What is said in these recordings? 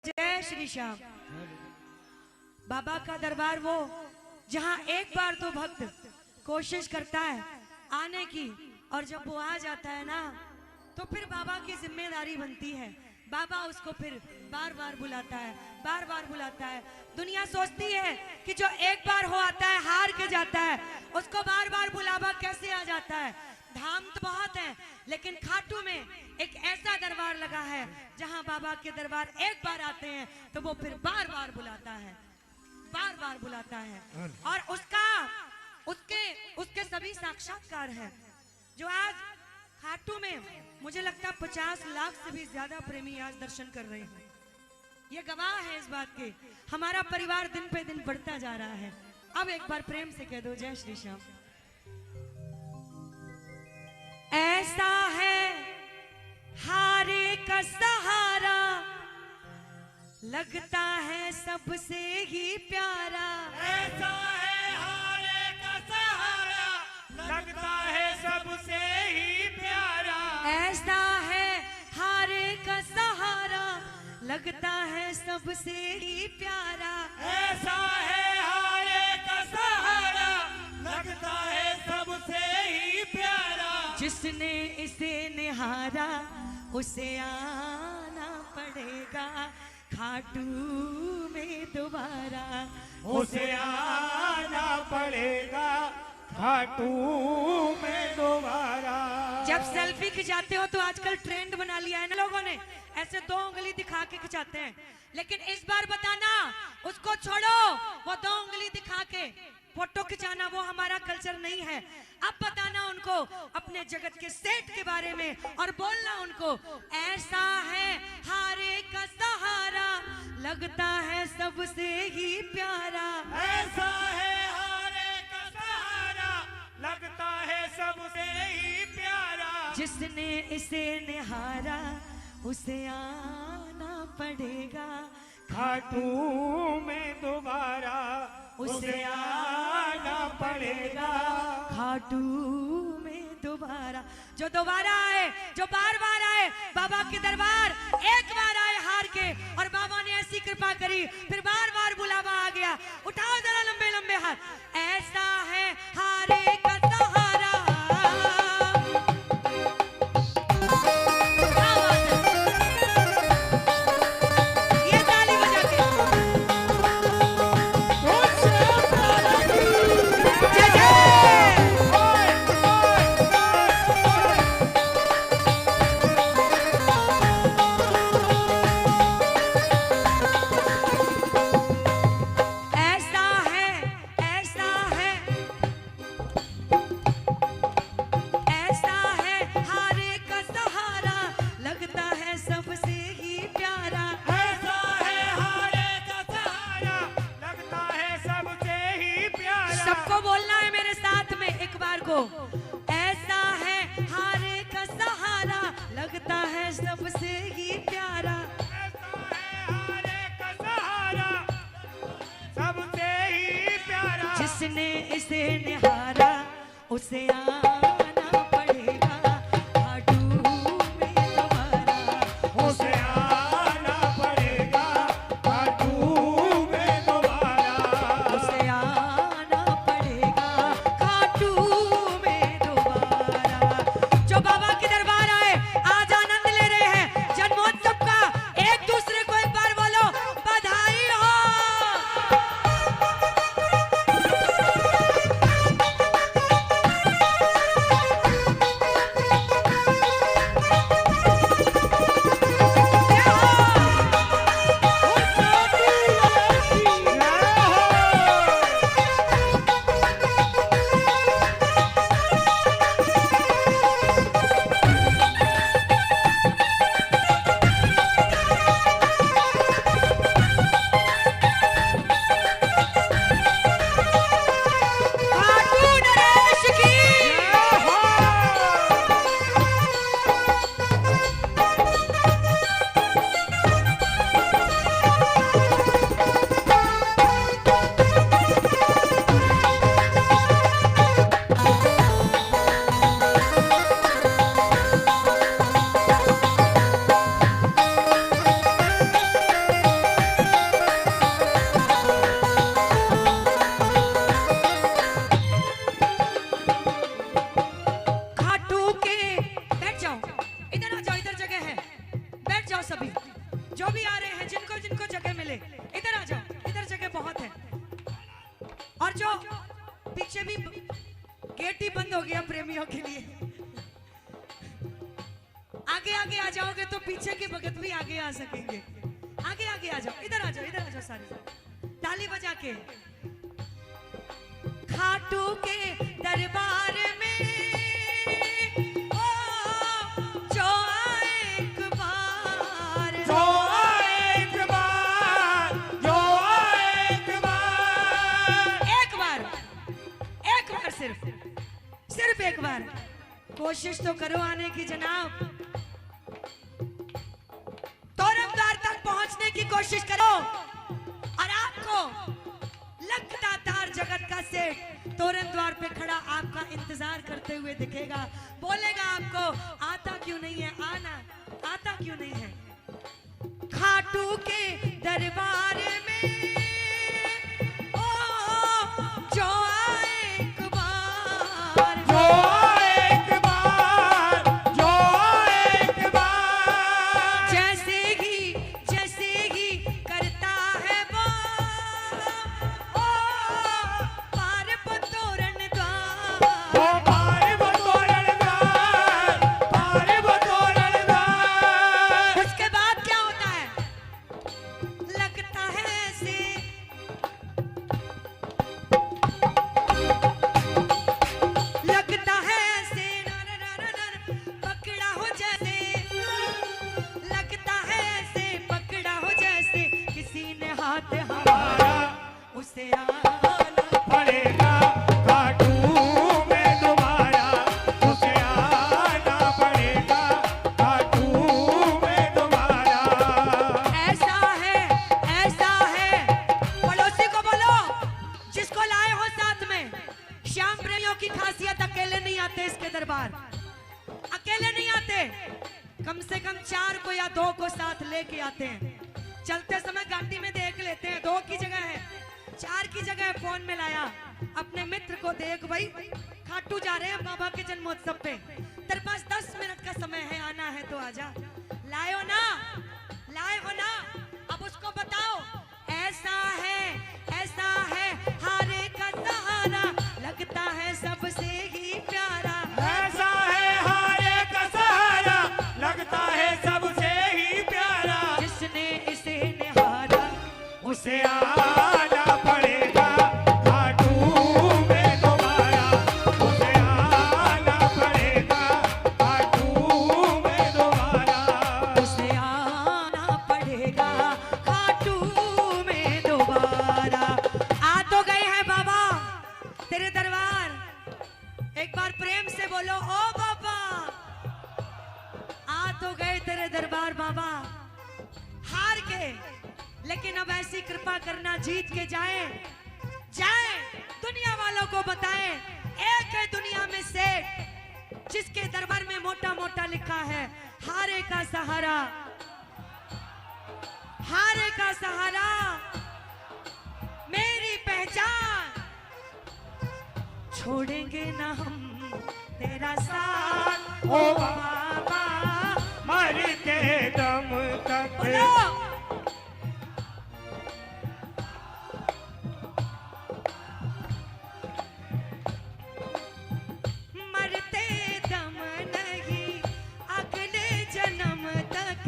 जय श्री श्याम। बाबा का दरबार वो जहाँ एक बार तो भक्त कोशिश करता है आने की, और जब वो आ जाता है ना तो फिर बाबा की जिम्मेदारी बनती है। बाबा उसको फिर बार बार बुलाता है, बार बार बुलाता है। दुनिया सोचती है कि जो एक बार हो आता है हार के जाता है, उसको बार बार बुलावा कैसे आ जाता है। धाम तो बहुत है, लेकिन खाटू में एक ऐसा दरबार लगा है जहां बाबा के दरबार एक बार आते हैं तो वो फिर बार बार बुलाता है, बार बार बुलाता है। और उसके सभी साक्षात्कार हैं जो आज खाटू में मुझे लगता है 50 लाख से भी ज्यादा प्रेमी आज दर्शन कर रहे हैं। ये गवाह है इस बात के। हमारा परिवार दिन पे दिन बढ़ता जा रहा है। अब एक बार प्रेम से कह दो जय श्री श्याम। ऐसा है हारे का सहारा, लगता है सबसे ही प्यारा। ऐसा है हारे का सहारा, लगता है सबसे ही प्यारा। ऐसा है हारे का सहारा, लगता है सबसे ही प्यारा। ऐसा है हारे का सहारा, लगता है सबसे ही प्यारा। जिसने इसे निहारा उसे आना पड़ेगा खाटू में दोबारा। उसे आना पड़ेगा खाटू में दोबारा। जब सेल्फी खिंचाते हो तो आजकल ट्रेंड बना लिया है ना लोगों ने, ऐसे 2 उंगली दिखा के खिंचाते हैं। लेकिन इस बार बताना, उसको छोड़ो, वो 2 उंगली दिखा के फोटो खिंचाना वो हमारा कल्चर नहीं है। अब बताना उनको अपने जगत के सेठ के बारे में और बोलना उनको, ऐसा है हारे का सहारा, लगता है सबसे ही प्यारा। ऐसा है हारे का सहारा, लगता है सबसे ही प्यारा। जिसने इसे निहारा उसे आना पड़ेगा खाटू में दोबारा। उसे आना पड़ेगा खाटू में दोबारा। जो दोबारा आए, जो बार बार आए बाबा के दरबार, एक बार आए हार के और बाबा ने ऐसी कृपा करी फिर बार बार बुलावा आ गया। उठाओ जरा लंबे लंबे हाथ। ऐसा है हारे का सहारा। ये ताली बजा के जय जय। ऐसा है, ऐसा है, ऐसा है हारे का सहारा, लगता है सबसे ही प्यारा। ऐसा है हारे का सहारा, लगता है सबसे ही प्यारा। सबको बोलना है मेरे साथ में एक बार को। ऐसा है हारे का सहारा, लगता है सबसे ही प्यारा। ऐसा है हारे का सहारा, सबसे ही प्यारा। जिसने इसे निहारा उसे आना पड़ेगा खाटू में दोबारा। उसे आना पड़ेगा खाटू में दोबारा। उसे आना पड़ेगा खाटू में दोबारा। जो बाबा के दरबार आए आज आनंद ले रहे हैं जन्मोत्सव का, एक दूसरे को एक बार बोलो बधाई हो। आ रहे हैं, जिनको जिनको जगह मिले इधर आ जाओ, इधर जगह बहुत है। और जो पीछे भी गेट ही बंद हो गया प्रेमियों के लिए, आगे आगे आ जाओगे तो पीछे के भगत भी आगे आ सकेंगे। आगे आगे आ जाओ, इधर आ जाओ, इधर आ जाओ सारे ताली बजा के। खाटू के दरबार में ओ जो आए एक बार, जो आए एक बार, जो आए एक बार, एक बार, एक बार, सिर्फ एक बार कोशिश तो करो आने की जनाब। तोरणद्वार तक पहुंचने की कोशिश करो और आपको लगता तार जगत का सेठ तोरणद्वार पे खड़ा आपका इंतजार करते हुए दिखेगा। बोलेगा आपको आता क्यों नहीं है, आना आता क्यों नहीं है। खाटू के दरबार में ओ जो आए एक बार, जो आए एक बार, जो आए एक बार, जैसे ही करता है वो ओ पार तोरण द्वार, ओ पार बतोरण द्वार, पार बतोरण द्वार। उसके बाद क्या होता है, लगता है ऐसे, लगता है ऐसे पकड़ा हो जैसे, लगता है ऐसे पकड़ा हो जैसे किसी ने हाथ हमारा उसे आना पड़ेगा खाटू में दोबारा, उसे आना पड़ेगा खाटू में दोबारा। ऐसा है, पड़ोसी को बोलो जिसको लाए हो साथ में, श्याम प्रेमियों की खासियत अकेले नहीं आते इसके दरबार, अकेले नहीं आते, कम से कम 4 को या 2 को साथ लेके आते हैं। चलते समय गाड़ी में देख लेते हैं, 2 की जगह है, 4 की जगह फोन में लाया अपने मित्र को, देख भाई खाटू जा रहे हैं बाबा के जन्मोत्सव पे, तेरे पास 10 मिनट का समय है, आना है तो आजा। लाए हो ना, लाए हो ना, अब उसको बताओ ऐसा है हारे का सहारा, लगता है सबसे ही प्यारा, ऐसा है हारे का सहारा, लगता है सबसे ही प्यारा। जिसने इसे निहारा उसे आना पड़ेगा खाटू में दोबारा, उसे आना पड़ेगा खाटू में दोबारा। उसे आना पड़ेगा खाटू में दोबारा। आ तो गए हैं बाबा तेरे दरबार, एक बार प्रेम से बोलो ओ बाबा, आ तो गए तेरे दरबार बाबा, हार के, लेकिन अब ऐसी कृपा करना जीत के जाएं, दुनिया वालों को बताएं, एक है दुनिया में सेठ जिसके दरबार में मोटा मोटा लिखा है हारे का सहारा, हारे का सहारा मेरी पहचान, छोड़ेंगे ना हम तेरा साथ ओ बाबा, मरते दम तक। बोलो मरते दम नहीं अगले जन्म तक,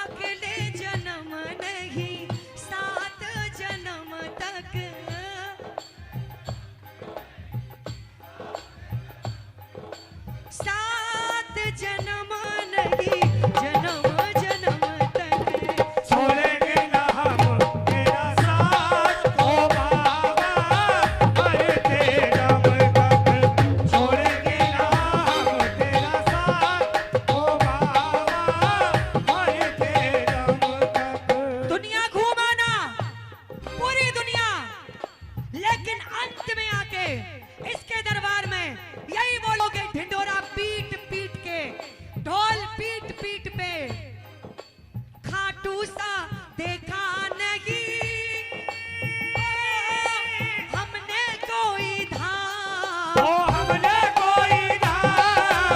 अगले जन्म नहीं 7 जन्म तक, 7 जन्म नहीं जन्म जन्म तक, छोड़ेंगे ना हम तेरा साथ ओ बाबा, मरते दम तक। छोड़ेंगे ना हम तेरा साथ ओ बाबा, मरते दम तक। दुनिया घूमाना पूरी दुनिया, लेकिन अंत में आके इसके दरबार में यही बोलोगे, ढिंडोरा पीट पीट के, ढोल पीट पीट पे, खाटू सा देखा नहीं हमने कोई ओ धाम, हमने कोई धाम,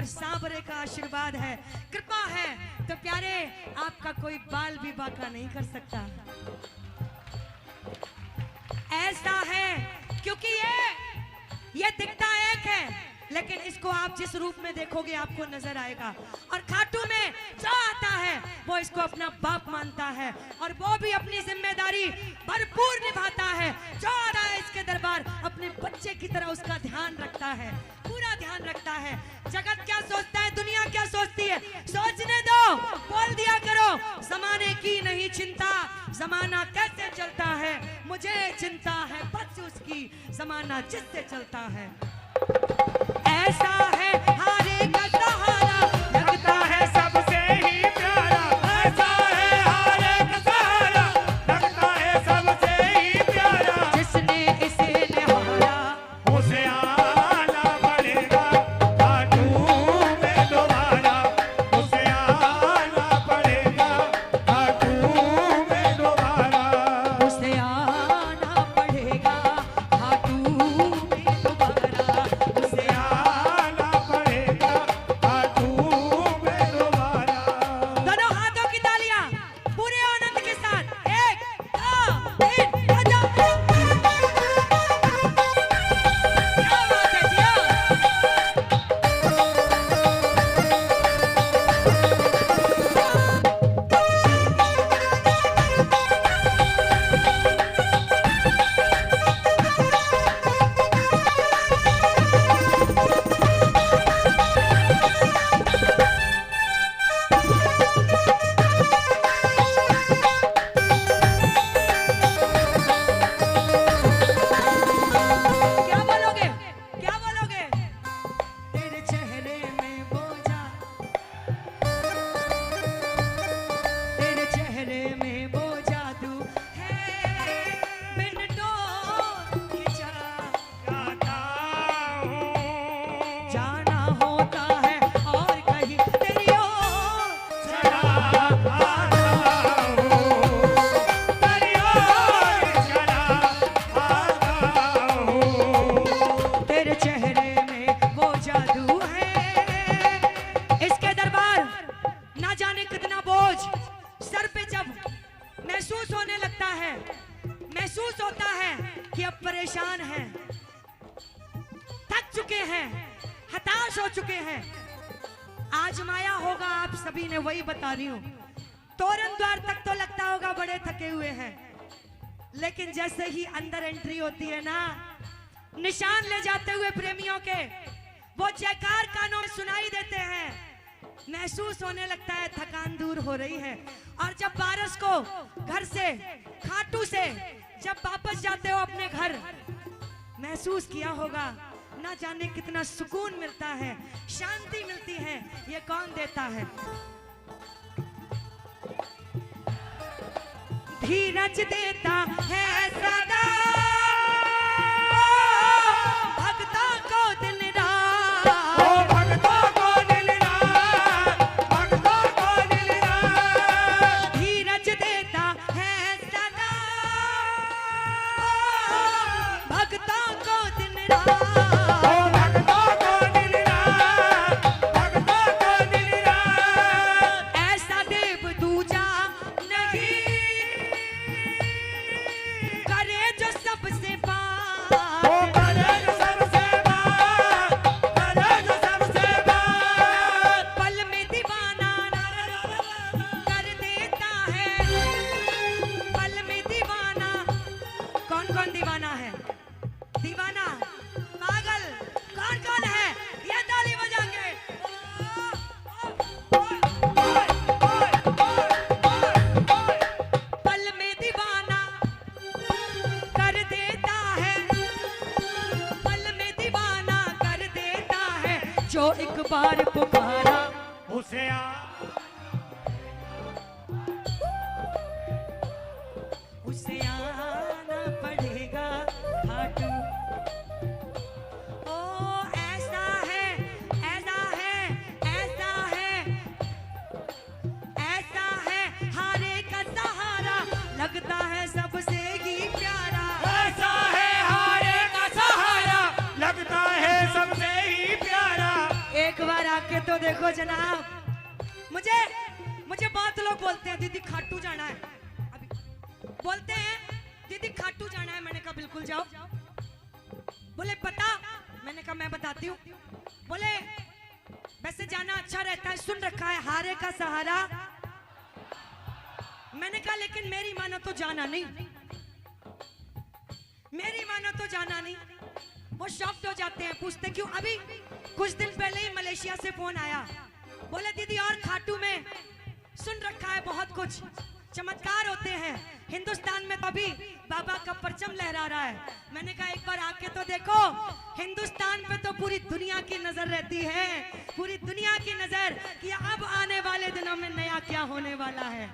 ऊपर सांवरे का आशीर्वाद है, कृपा है, तो प्यारे आपका कोई बाल भी बांका नहीं कर सकता। ऐसा है क्योंकि ये दिखता एक है, लेकिन इसको आप जिस रूप में देखोगे आपको नजर आएगा। और खाटू में जो आता है वो इसको अपना बाप मानता है और वो भी अपनी जिम्मेदारी भरपूर निभाता है। जो आता है इसके दरबार अपने बच्चे की तरह उसका ध्यान रखता है, पूरा ध्यान रखता है। जगत क्या सोचता है, दुनिया क्या सोचती है, सोचने दो, बोल दिया करो। जमाने की नहीं चिंता, जमाना कैसे चलता है मुझे चिंता है बस उसकी, जमाना जिससे चलता है। ऐसा है हारे का सहारा, लगता है सबसे ही प्यारा। ऐसा है हारे का सहारा, लगता है सबसे ही प्यारा। जिसने इसे निहारा उसे आना पड़ेगा खाटू में दोबारा। उसे आना पड़ेगा खाटू में दोबारा। उसे आना पड़ेगा खाटू में दोबारा। उसे आना पड़ेगा खाटू में दोबारा। दोनों हाथों की तालियां पूरे आनंद के साथ, 1 2 3 बजाओ। क्या बात है जिया। क्या बोलोगे, क्या बोलोगे? तेरे चेहरे में वो तेरे चेहरे में वो जादू है, बिन डोर के गाता हूँ जाना होता है और कहीं तेरी ओर चला आता हूँ, तेरी ओर चला आता हूँ। तेरे चेहरे में वो जादू है। इसके दरबार ना जाने कितना बोझ सर पे जब महसूस होने लगता है, महसूस होता है कि अब परेशान हैं, थक चुके हैं, हताश हो चुके हैं, आजमाया होगा आप सभी ने, वही बता रही हूं। तोरण द्वार तक तो लगता होगा बड़े थके हुए हैं, लेकिन जैसे ही अंदर एंट्री होती है ना, निशान ले जाते हुए प्रेमियों के वो जयकार कानों में सुनाई देते हैं, महसूस होने लगता है थकान दूर हो रही है। और जब बारस को घर से, खाटू से जब वापस जाते हो अपने घर, महसूस किया होगा ना जाने कितना सुकून मिलता है, शांति मिलती है। ये कौन देता है? धीरज देता है सदा भक्तों को दिन रात। ओ भक्तों को दिल रात, भक्तों को दिल रात। धीरज देता है सदा भक्तों को दिन रात। ओ भक्तों को दिल रात, भक्तों को दिल रात। ऐसा देव दूजा नहीं करे जो सबसे बात। ओ करे जो सबसे बात, करे जो सबसे बात। पल में दीवाना कर देता है, पल में दीवाना। कौन कौन दीवाना है? दीवाना, पागल, कौन कौन है? ये ताली बजा के। पल में दीवाना कर देता है, पल में दीवाना कर देता है। जो एक बार पुकारा उसे उसे आना पड़ेगा खाटू। ओ ऐसा है, ऐसा है, ऐसा है, ऐसा है हारे का सहारा, लगता है सबसे ही प्यारा। ऐसा है हारे का सहारा, लगता है सबसे ही प्यारा। एक बार आकर तो देखो जनाब, मुझे मुझे बहुत लोग बोलते हैं दीदी खाटू जाना है, अभी बोलते हैं दीदी खाटू जाना है। मैंने कहा बिल्कुल जाओ। बोले पता, मैंने कहा मैं बताती हूँ। बोले वैसे जाना अच्छा रहता है, सुन रखा है हारे का सहारा। मैंने कहा लेकिन मेरी मानो तो जाना नहीं, मेरी मानो तो जाना नहीं। वो शॉक्ड हो जाते हैं, पूछते क्यों। अभी कुछ दिन पहले ही मलेशिया से फोन आया, बोले दीदी और खाटू में सुन रखा है बहुत कुछ चमत्कार होते हैं, हिंदुस्तान में तो अभी बाबा का परचम लहरा रहा है। मैंने कहा एक बार आके तो देखो, हिंदुस्तान पे तो पूरी दुनिया की नजर रहती है, पूरी दुनिया की नजर कि अब आने वाले दिनों में नया क्या होने वाला है।